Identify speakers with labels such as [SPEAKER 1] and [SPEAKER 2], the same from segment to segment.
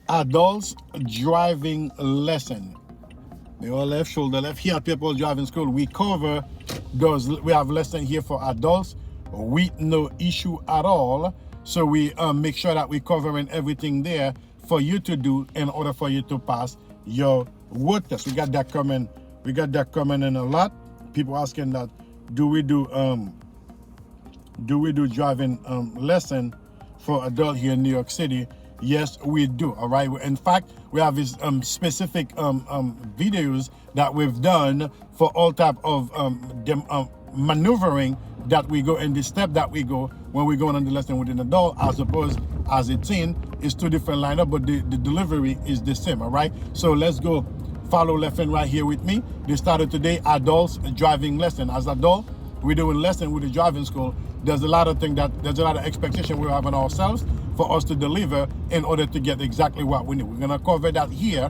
[SPEAKER 1] Adults driving lesson. Your left, shoulder left. Here at People Driving School, we cover those. We have lesson here for adults with no issue at all. So we make sure that we're covering everything there for you to do in order for you to pass your road test. We got that coming. We got that coming in a lot. People asking that, do we do driving lesson for adult here in New York City? Yes, we do. All right. In fact, we have these specific videos that we've done for all type of maneuvering that we go, and the step that we go when we're going on the lesson with an adult as opposed as a teen. Is two different lineup, but the delivery is the same. All right. So let's go. Follow left and right here with me. They started today adults driving lesson. As adult, we're doing lesson with the driving school. There's a lot of expectation we have on ourselves for us to deliver in order to get exactly what we need. We're gonna cover that here.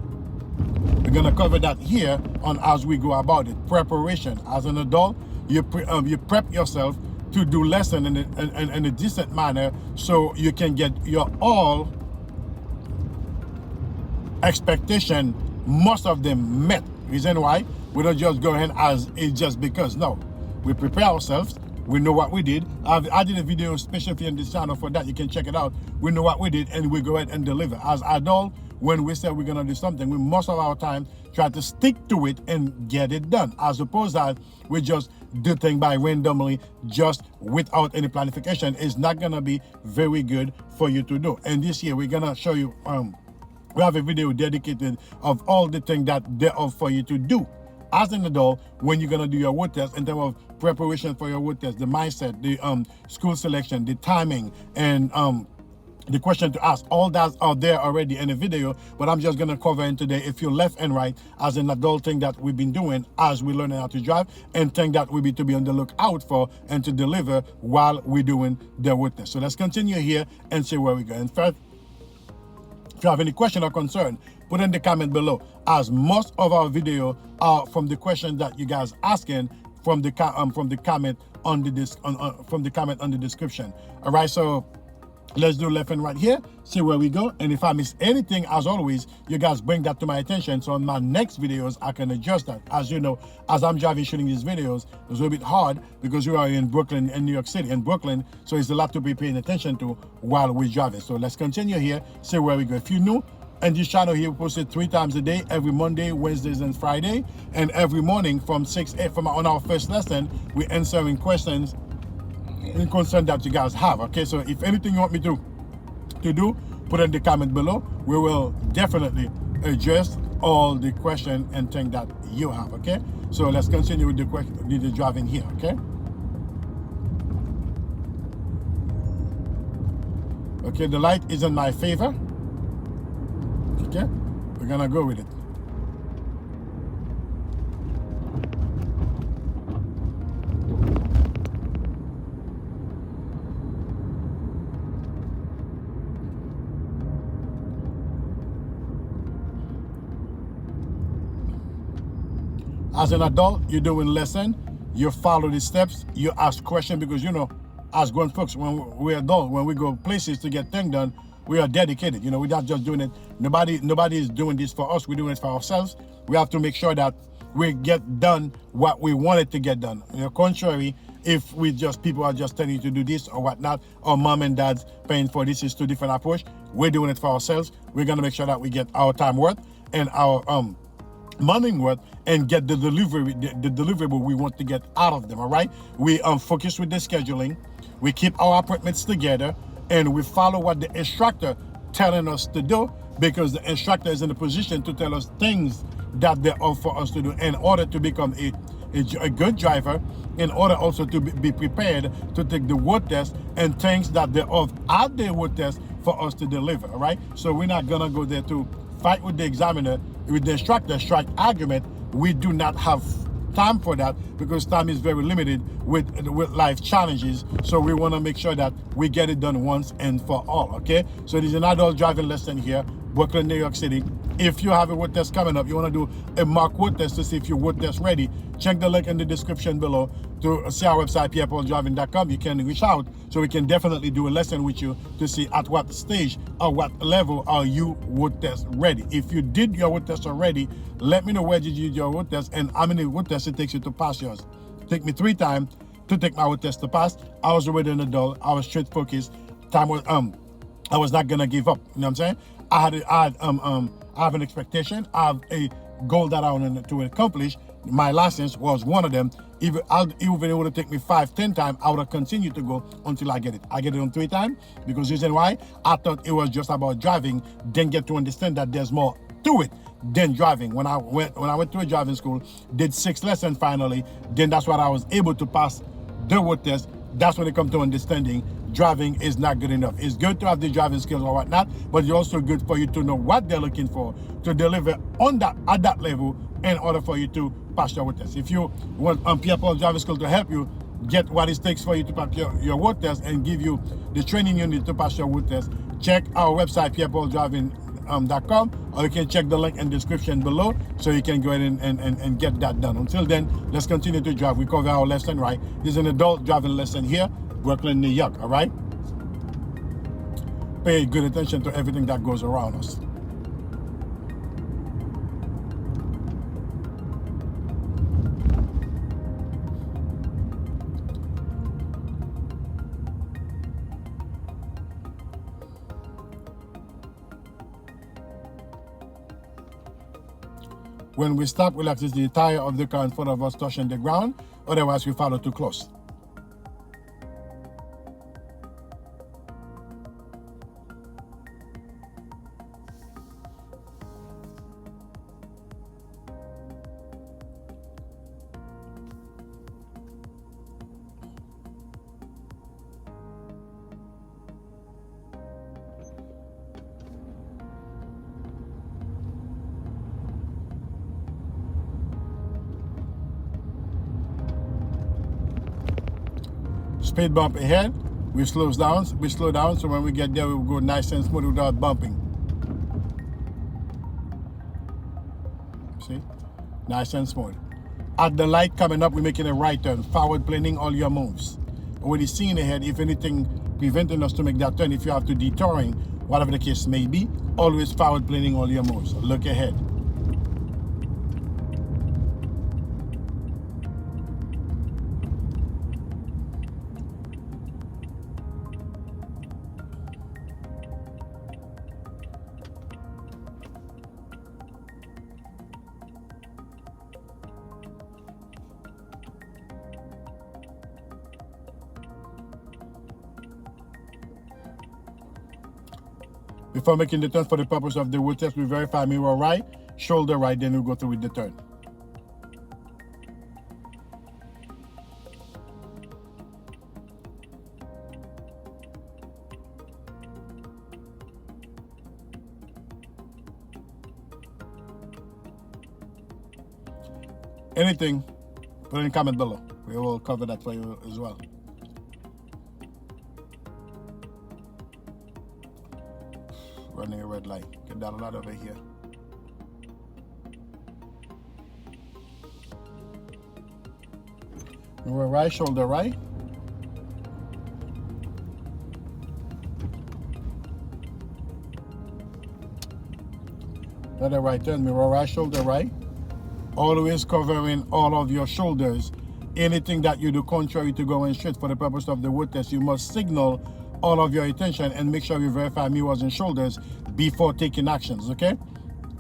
[SPEAKER 1] We're gonna cover that here on as we go about it. Preparation. As an adult, you prep yourself to do lesson in a decent manner so you can get your all expectation, most of them met. Reason why we don't just go ahead as it's just because. No, we prepare ourselves. We know what we did. I did a video specifically on this channel for that. You can check it out. We know what we did, and we go ahead and deliver. As adult, when we say we're gonna do something, we most of our time try to stick to it and get it done, as opposed that we just do things by randomly, just without any planification. It's not gonna be very good for you to do. And this year we're gonna show you. We have a video dedicated of all the things that there are for you to do as an adult when you're gonna do your road test, in terms of preparation for your road test, the mindset, the school selection, the timing, and the question to ask. All that's out there already in a video, but I'm just gonna cover in today if you're left and right as an adult thing that we've been doing as we learning how to drive, and thing that we need to be on the lookout for and to deliver while we're doing the road test. So let's continue here and see where we go. In fact, if you have any question or concern, put in the comment below, as most of our video are from the question that you guys asking from the comment on the from the comment on the description. All right, so let's do left and right here, see where we go. And if I miss anything, as always, you guys bring that to my attention, so on my next videos I can adjust that. As you know, as I'm driving shooting these videos, it's a little bit hard because we are in Brooklyn, in New York City, in Brooklyn, so it's a lot to be paying attention to while we're driving. So let's continue here, see where we go. If you're new, and this channel here, we post it 3 times a day, every Monday, Wednesdays, and Friday, and every morning from 6 a.m. from on our first lesson, we're answering questions in concern that you guys have. Okay, so if anything you want me to do, put in the comment below. We will definitely address all the question and thing that you have. Okay, so let's continue with the driving here. Okay. Okay, the light is in my favor. Okay, we're gonna go with it. As an adult, you're doing lesson, you follow the steps, you ask questions, because you know, as grown folks, when we're adult, when we go places to get things done, we are dedicated. You know, we're not just doing it. Nobody is doing this for us. We're doing it for ourselves. We have to make sure that we get done what we wanted to get done. You know, contrary, if people are just telling you to do this or whatnot, or mom and dad's paying for this, is two different approach. We're doing it for ourselves. We're gonna make sure that we get our time worth and our money worth, and get the deliverable we want to get out of them. All right, we focus with the scheduling, we keep our appointments together, and we follow what the instructor telling us to do, because the instructor is in a position to tell us things that they are for us to do in order to become a good driver, in order also to be prepared to take the road test, and things that they are at the road test for us to deliver. All right, so we're not gonna go there to fight with the examiner, with the instructor, strike argument. We do not have time for that, because time is very limited with life challenges. So we want to make sure that we get it done once and for all. Okay, so there's an adult driving lesson here, Brooklyn, New York City, If you have a road test coming up, you want to do a mock road test to see if your road test ready, check the link in the description below to see our website, pierrepauldraiving.com. You can reach out so we can definitely do a lesson with you to see at what stage or what level are you road test ready. If you did your road test already, let me know where did you do your road test and how many road tests it takes you to pass yours. It took me 3 times to take my road test to pass. I was already an adult. I was straight focused. Time was I was not gonna give up. You know what I'm saying? I have an expectation. I have a goal that I want to accomplish. My license was one of them. Even it would have taken me 5-10 times, I would have continued to go until I get it. I get it on 3 times because reason why I thought it was just about driving, then get to understand that there's more to it than driving. When I went to a driving school, did 6 lessons finally, then that's what I was able to pass the road test. That's when it comes to understanding driving is not good enough. It's good to have the driving skills or whatnot, but it's also good for you to know what they're looking for to deliver on that at that level in order for you to pass your road test. If you want Pierre Paul Driving School to help you get what it takes for you to pass your road test and give you the training you need to pass your road test, check our website, pierrepauldraiving.com, or you can check the link in the description below so you can go ahead and get that done. Until then, let's continue to drive. We cover our left and right. This is an adult driving lesson here, Brooklyn, New York, all right? Pay good attention to everything that goes around us. When we stop, relax the tire of the car in front of us touching the ground, otherwise we follow too close. Speed bump ahead, we slow down, so when we get there, we will go nice and smooth without bumping. See? Nice and smooth. At the light coming up, we're making a right turn, forward planning all your moves. When you're seeing ahead, if anything preventing us to make that turn, if you have to detouring, whatever the case may be, always forward planning all your moves. Look ahead. Before making the turn for the purpose of the road test, we verify mirror right, shoulder right, then we go through with the turn. Anything, put in a comment below. We will cover that for you as well. Running a red light. Get that light over here. Mirror right, shoulder right. Another right turn, mirror right, shoulder right. Always covering all of your shoulders. Anything that you do contrary to going straight for the purpose of the road test, you must signal all of your attention and make sure you verify mirrors and shoulders before taking actions, okay?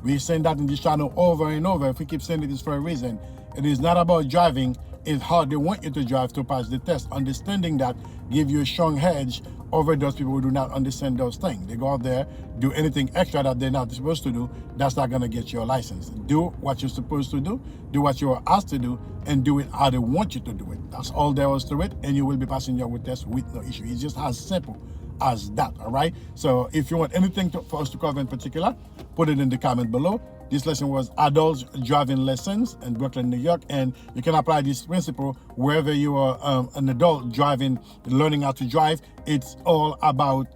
[SPEAKER 1] We're saying that in this channel over and over. If we keep saying it, it's for a reason. It is not about driving. It's how they want you to drive to pass the test. Understanding that give you a strong hedge over those people who do not understand those things. They go out there, do anything extra that they're not supposed to do. That's not going to get you a license. Do what you're supposed to do what you are asked to do, and do it how they want you to do it. That's all there is to it, and you will be passing your road test with no issue. It's just as simple as that, all right? So if you want anything for us to cover in particular, put it in the comment below. This lesson was adults driving lessons in Brooklyn, New York, and you can apply this principle wherever you are an adult driving, learning how to drive. It's all about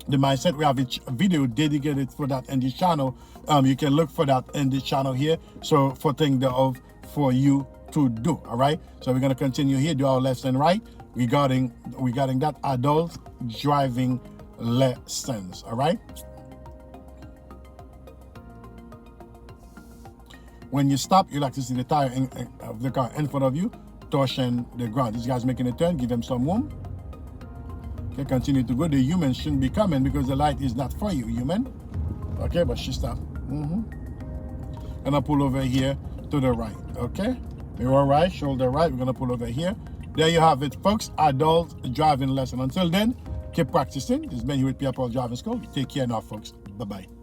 [SPEAKER 1] the mindset. We have a video dedicated for that in this channel. You can look for that in this channel here. So for things thereof for you to do. All right. So we're gonna continue here, do our left and right regarding that adult driving lessons. All right. When you stop, you like to see the tire of the car in front of you touching the ground. This guy's making a turn. Give him some room. Okay, continue to go. The human shouldn't be coming because the light is not for you, human. Okay, but she stopped. Gonna pull over here to the right. Okay, mirror right, shoulder right. We're gonna pull over here. There you have it, folks. Adult driving lesson. Until then, keep practicing. This has been here with Pierre Driving School. Take care now, folks. Bye bye.